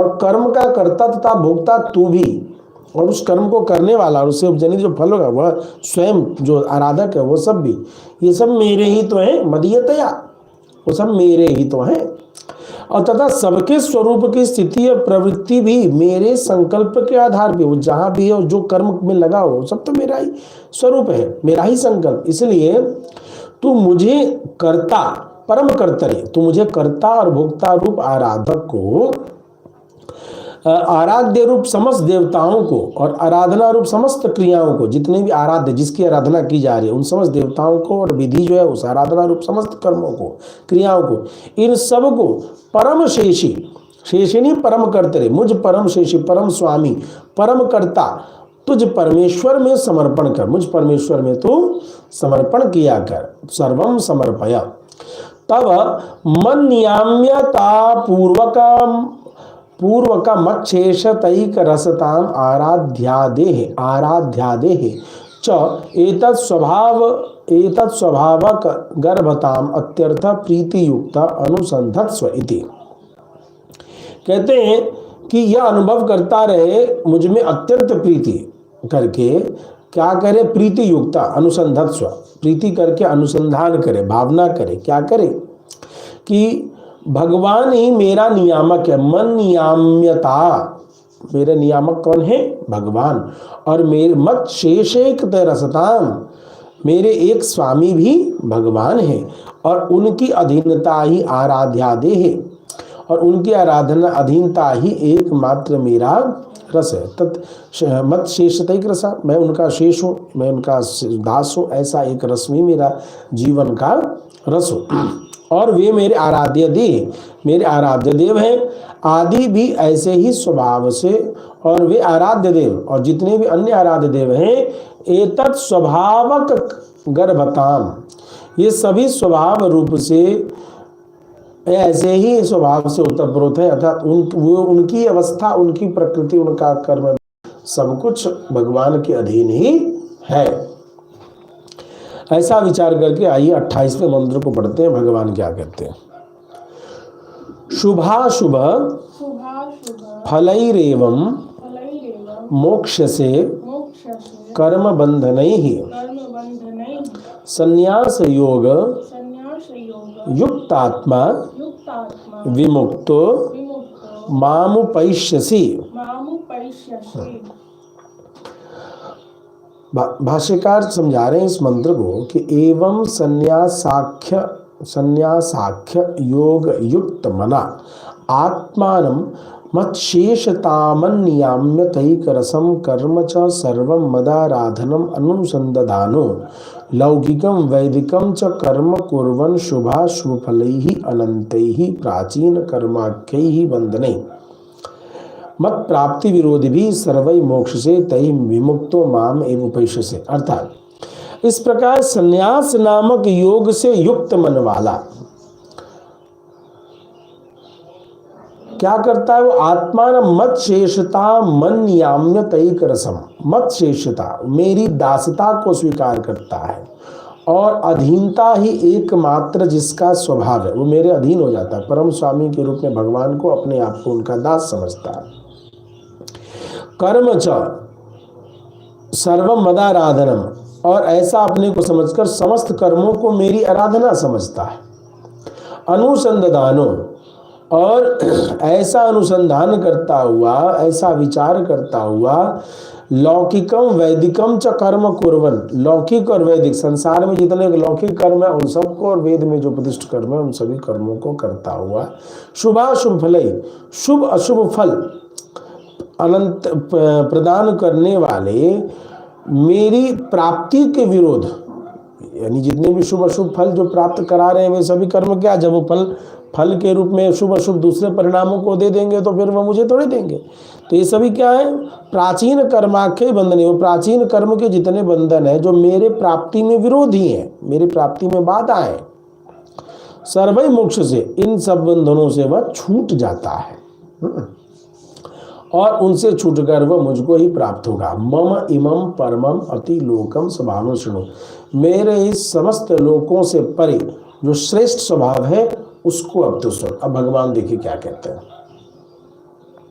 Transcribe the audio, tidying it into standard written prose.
और कर्म का कर्ता तथा भोक्ता तू भी, और उस कर्म को करने वाला और उससे उपजनित जो फल होगा वह स्वयं जो आराधक है वो सब भी, ये सब मेरे ही तो है, मदीयतया, वो सब मेरे ही तो है। और तथा सबके स्वरूप की स्थिति और प्रवृत्ति भी मेरे संकल्प के आधार पे, वो जहां भी है और जो कर्म में लगा हो सब तो मेरा ही स्वरूप है, मेरा ही संकल्प। इसलिए तू मुझे कर्ता, परम कर्तरे, तू मुझे कर्ता और भोक्ता रूप आराधक को, आराध्य रूप समस्त देवताओं को और आराधना रूप समस्त क्रियाओं को, जितने भी आराध्य जिसकी आराधना की जा रही है उन समस्त देवताओं को, और विधि जो है उस आराधना रूप समस्त कर्मों को, क्रियाओं को, इन सब को परम शेषी, शेषिनी परम कर्तरे, मुझ परम शेषी, परम स्वामी, परम कर्ता तुझ परमेश्वर में समर्पण कर, मुझ परमेश्वर में तू समर्पण किया कर, सर्वम समर्पय। तब मन नियाम्यता पूर्वक मच्छेष तैक रसताम आराध्यादेह च एतत् स्वभावक गर्भताम अत्यर्थ प्रीति युक्त अनुसंधत्स्व इति। कहते हैं कि यह अनुभव करता रहे मुझ में अत्यंत प्रीति करके, क्या करे, प्रीति युक्त अनुसंधत्स्व, प्रीति करके अनुसंधान करे, भावना करे, क्या करे कि भगवान ही मेरा नियामक है, मन नियाम्यता, मेरे नियामक कौन है, भगवान, और मेरे मत शेषेक रसताम, मेरे एक स्वामी भी भगवान है, और उनकी अधीनता ही आराध्यादे है, और उनकी आराधना अधीनता ही एकमात्र मेरा रस है। तत् मत शेषतैक रसा, मैं उनका शेष हूँ, मैं उनका दास हूँ, ऐसा एक रस में मेरा जीवन का रस हो। और वे मेरे आराध्य देव, मेरे आराध्य देव हैं, आदि भी ऐसे ही स्वभाव से, और वे आराध्य देव और जितने भी अन्य आराध्य देव हैं, एतत् स्वभावक गर्भताम, ये सभी स्वभाव रूप से ऐसे ही स्वभाव से उत्पन्न है, अर्थात उनकी अवस्था, उनकी प्रकृति, उनका कर्म सब कुछ भगवान के अधीन ही है। ऐसा विचार करके आइए 28वें मंत्र को पढ़ते हैं। भगवान क्या कहते हैं, शुभाशुभ फलैरेवं मोक्षसे कर्म बंधनैः संन्यास योग युक्तात्मा विमुक्तो मामुपैष्यसि। भाष्यकार समझा रहे हैं इस मंत्र को कि एवं संन्यासाख्य योग युक्त मना आत्मानं मच्छेषतामन्नियाम्य तैकरसं कर्म च सर्वं मदाराधनम् अनुसंदधानो लौकिकं वैदिकं च कर्म कुर्वन् शुभाशुभफलैः अनन्तैः प्राचीन कर्माख्यैः बन्धनैः मत प्राप्ति विरोधी भी सर्वै मोक्ष से तै विमुक्तो माम एवं उपैष्यसे। अर्थात इस प्रकार संन्यास नामक योग से युक्त मन वाला क्या करता है, वो आत्मा न मत शेषता मन नियाम्य तैक रसम, मत शेषता मेरी दासता को स्वीकार करता है, और अधीनता ही एकमात्र जिसका स्वभाव है वो मेरे अधीन हो जाता है, परम स्वामी के रूप में भगवान को, अपने आप को उनका दास समझता है। कर्म च सर्वम मदाराधनम, और ऐसा अपने को समझकर समस्त कर्मों को मेरी आराधना समझता है। अनुसंधानो, और ऐसा अनुसंधान करता हुआ, ऐसा विचार करता हुआ, लौकिकम वैदिकम च कर्म कुर्वन्, लौकिक और वैदिक संसार में जितने लौकिक कर्म है उन सबको, और वेद में जो प्रतिष्ठ कर्म है उन सभी कर्मों को करता हुआ, शुभाशुभ फलई, शुभ अशुभ फल अनंत प्रदान करने वाले मेरी प्राप्ति के विरोध, यानी जितने भी शुभ अशुभ फल जो प्राप्त करा रहे हैं वे सभी कर्म क्या, जब वो फल के रूप में शुभ अशुभ दूसरे परिणामों को दे देंगे तो फिर वो मुझे थोड़े देंगे। तो ये सभी क्या है, प्राचीन कर्माख्य बंधन, वो प्राचीन कर्म के जितने बंधन है जो मेरे प्राप्ति में विरोधी हैं, मेरी प्राप्ति में बाधा है, सर्वै मोक्ष से, इन सब बंधनों से वह छूट जाता है, और उनसे छूटकर वह मुझको ही प्राप्त होगा। मम इमं परमम अति लोकम स्वभाव सुनो, मेरे इस समस्त लोकों से परे जो श्रेष्ठ स्वभाव है उसको अब तो सुन। अब भगवान देखिए क्या कहते हैं,